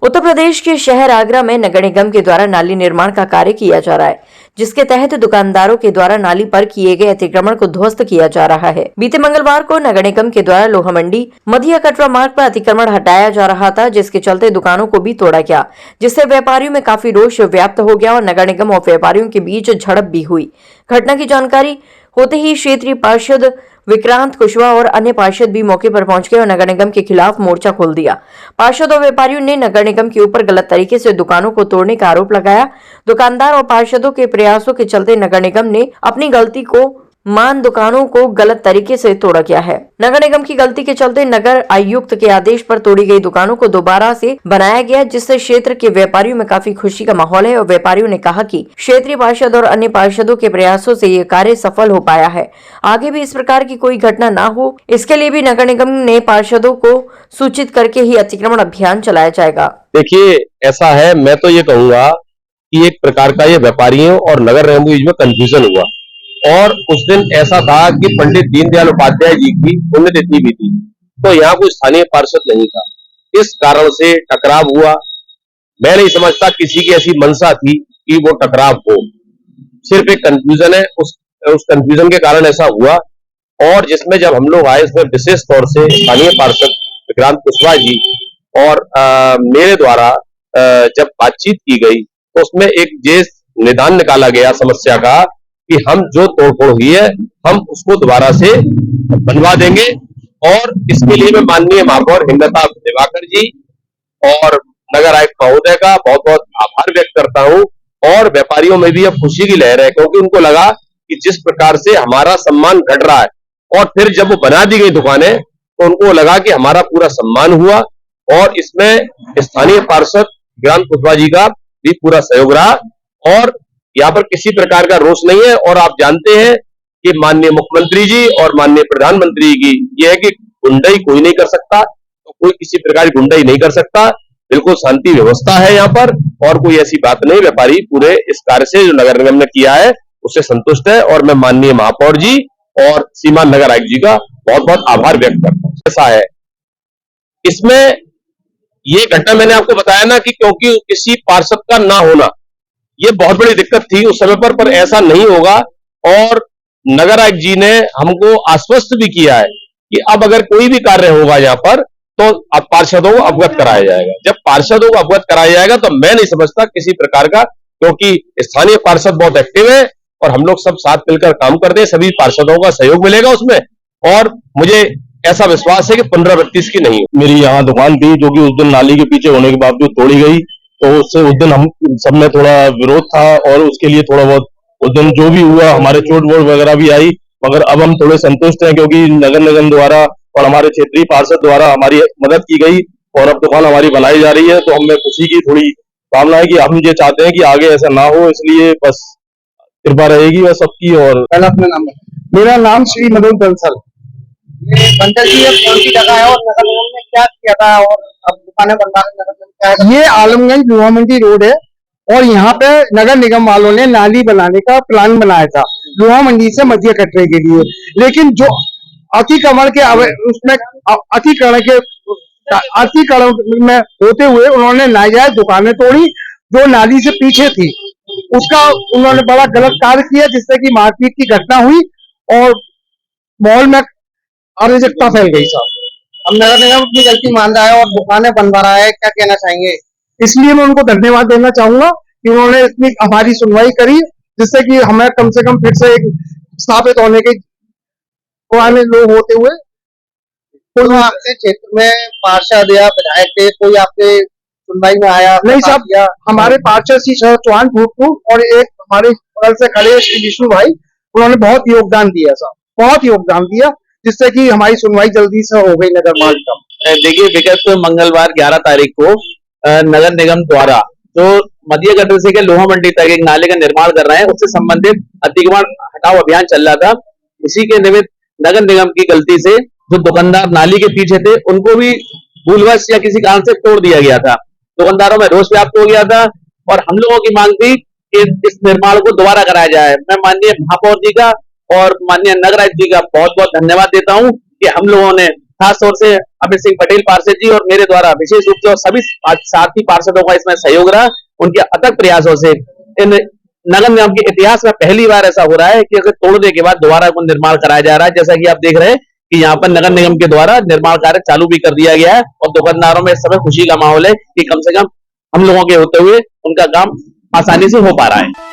उत्तर प्रदेश के शहर आगरा में नगर निगम के द्वारा नाली निर्माण का कार्य किया जा रहा है, जिसके तहत दुकानदारों के द्वारा नाली पर किए गए अतिक्रमण को ध्वस्त किया जा रहा है। बीते मंगलवार को नगर निगम के द्वारा लोहा मंडी मधिया कटरा मार्ग पर अतिक्रमण हटाया जा रहा था, जिसके चलते दुकानों को भी तोड़ा गया, जिससे व्यापारियों में काफी रोष व्याप्त हो गया और नगर निगम और व्यापारियों के बीच झड़प भी हुई। घटना की जानकारी होते ही क्षेत्रीय पार्षद विक्रांत कुशवाहा और अन्य पार्षद भी मौके पर पहुंच गए और नगर निगम के खिलाफ मोर्चा खोल दिया। पार्षद और व्यापारियों ने नगर निगम के ऊपर गलत तरीके से दुकानों को तोड़ने का आरोप लगाया। दुकानदार और पार्षदों के प्रयासों के चलते नगर निगम ने अपनी गलती को मान दुकानों को गलत तरीके से तोड़ा गया है। नगर निगम की गलती के चलते नगर आयुक्त के आदेश पर तोड़ी गई दुकानों को दोबारा से बनाया गया, जिससे क्षेत्र के व्यापारियों में काफी खुशी का माहौल है और व्यापारियों ने कहा कि क्षेत्रीय पार्षद और अन्य पार्षदों के प्रयासों से ये कार्य सफल हो पाया है। आगे भी इस प्रकार की कोई घटना न हो, इसके लिए भी नगर निगम ने पार्षदों को सूचित करके ही अतिक्रमण अभियान चलाया जाएगा। देखिए, ऐसा है, मैं तो ये कहूंगा कि एक प्रकार का ये व्यापारियों और नगर निगम के बीच में कंफ्यूजन हुआ। और उस दिन ऐसा था कि पंडित दीनदयाल उपाध्याय जी की पुण्यतिथि भी थी, तो यहाँ कोई स्थानीय पार्षद नहीं था। इस कारण से टकराव हुआ। मैं नहीं समझता किसी की ऐसी मंशा थी कि वो टकराव हो, सिर्फ एक कंफ्यूजन है। उस कंफ्यूजन के कारण ऐसा हुआ। और जिसमें जब हम लोग आए, इसमें विशेष तौर से स्थानीय पार्षद विक्रांत कुशवाहा जी और मेरे द्वारा जब बातचीत की गई, तो उसमें एक ये निदान निकाला गया समस्या का कि हम जो तोड़फोड़ हुई है हम उसको दोबारा से बनवा देंगे। और इसके लिए मैं माननीय महापौर हेमलता दिवाकर जी और नगर आयुक्त महोदय का बहुत बहुत आभार व्यक्त करता हूं। और व्यापारियों में भी अब खुशी की लहर है, क्योंकि उनको लगा कि जिस प्रकार से हमारा सम्मान घट रहा है, और फिर जब वो बना दी गई दुकानें तो उनको लगा कि हमारा पूरा सम्मान हुआ। और इसमें स्थानीय पार्षद विक्रांत कुशवाहा जी का भी पूरा सहयोग रहा। और यहाँ पर किसी प्रकार का रोष नहीं है। और आप जानते हैं कि माननीय मुख्यमंत्री जी और माननीय प्रधानमंत्री की यह है कि गुंडाई कोई नहीं कर सकता, तो कोई किसी प्रकार की गुंडाई नहीं कर सकता। बिल्कुल शांति व्यवस्था है यहाँ पर, और कोई ऐसी बात नहीं। व्यापारी पूरे इस कार्य से जो नगर निगम ने किया है उससे संतुष्ट है। और मैं माननीय महापौर जी और सीमान नगर आयुक्त जी का बहुत बहुत आभार व्यक्त करता हूँ। ऐसा है, इसमें ये घटना मैंने आपको बताया ना कि क्योंकि किसी पार्षद का ना होना ये बहुत बड़ी दिक्कत थी उस समय पर ऐसा नहीं होगा। और नगर आयुक्त जी ने हमको आश्वस्त भी किया है कि अब अगर कोई भी कार्य होगा यहाँ पर तो अब पार्षदों को अवगत कराया जाएगा। जब पार्षदों को अवगत कराया जाएगा तो मैं नहीं समझता किसी प्रकार का, क्योंकि स्थानीय पार्षद बहुत एक्टिव है और हम लोग सब साथ मिलकर काम करते हैं, सभी पार्षदों का सहयोग मिलेगा उसमें। और मुझे ऐसा विश्वास है कि 15-32 की नहीं। मेरी यहाँ दुकान थी जो कि उस दिन नाली के पीछे होने के बावजूद तोड़ी गई, तो उससे उस दिन हम सब में थोड़ा विरोध था और उसके लिए थोड़ा बहुत उस दिन जो भी हुआ हमारे चोट वोट वगैरह भी आई। मगर अब हम थोड़े संतुष्ट हैं, क्योंकि नगर निगम द्वारा और हमारे क्षेत्रीय पार्षद द्वारा हमारी मदद की गई और अब दुकान हमारी बनाई जा रही है। तो हमें खुशी की थोड़ी भावना है कि हम ये चाहते हैं कि आगे ऐसा ना हो, इसलिए बस कृपा रहेगी वह सबकी। और मेरा नाम श्री मनोज बंसल। बंसल जी, कौन सी जगह है और नगर निगम ने क्या किया था और अब दुकानें बनवाने नगर निगम क्या है? ये आलमगंज लोहा मंडी रोड है और यहाँ पे नगर निगम वालों ने नाली बनाने का प्लान बनाया था लोहा मंडी से मध्य कटरे के लिए। लेकिन जो अतिक्रमण के उसमें अतिक्रमण में होते हुए उन्होंने नाजायज दुकानें तोड़ी जो नाली से पीछे थी। उसका उन्होंने बड़ा गलत कार्य किया, जिससे कि मारपीट की घटना हुई और माहौल में अराजकता फैल गई। साहब, अब नगर निगम अपनी गलती मान रहा है और दुकानें बनवा रहा है, क्या कहना चाहेंगे? इसलिए मैं उनको धन्यवाद देना चाहूंगा कि उन्होंने इतनी हमारी सुनवाई करी, जिससे कि हमें कम से कम फिर से एक स्थापित होने के पुराने लोग होते हुए। कोई आपके क्षेत्र में पार्षद या विधायक थे, कोई आपके सुनवाई में आया? नहीं साहब, हमारे पार्षद श्री शरद चौहान भूतपूर्व और एक हमारे बगल से खड़े श्री विष्णु भाई, उन्होंने बहुत योगदान दिया साहब, बहुत योगदान दिया, जिससे कि हमारी सुनवाई जल्दी से हो गई नगर पालिका। देखिए, विगत मंगलवार 11 तारीख को नगर निगम द्वारा जो मध्य कटरे से लोहा मंडी तक एक नाले का निर्माण कर रहे हैं, उससे संबंधित अतिक्रमण हटाओ अभियान चल रहा था। इसी के निमित्त नगर निगम की गलती से जो दुकानदार नाली के पीछे थे उनको भी भूलवश या किसी कारण से तोड़ दिया गया था। दुकानदारों में रोष व्याप्त हो गया था और हम लोगों की मांग थी कि इस निर्माण को दोबारा कराया जाए। मैं माननीय महापौर जी का और माननीय नगर आयुक्त जी का बहुत बहुत धन्यवाद देता हूं कि हम लोगों ने खास तौर से अमित सिंह पटेल पार्षद जी और मेरे द्वारा विशेष रूप से और सभी साथी पार्षदों का इसमें सहयोग रहा। उनके अथक प्रयासों से इन नगर निगम के इतिहास में पहली बार ऐसा हो रहा है कि अगर तोड़ने के बाद दोबारा को निर्माण कराया जा रहा है। जैसा कि आप देख रहे हैं कि यहाँ पर नगर निगम के द्वारा निर्माण कार्य चालू भी कर दिया गया है और दुकानदारों में इस समय खुशी का माहौल है कि कम से कम हम लोगों के होते हुए उनका काम आसानी से हो पा रहा है।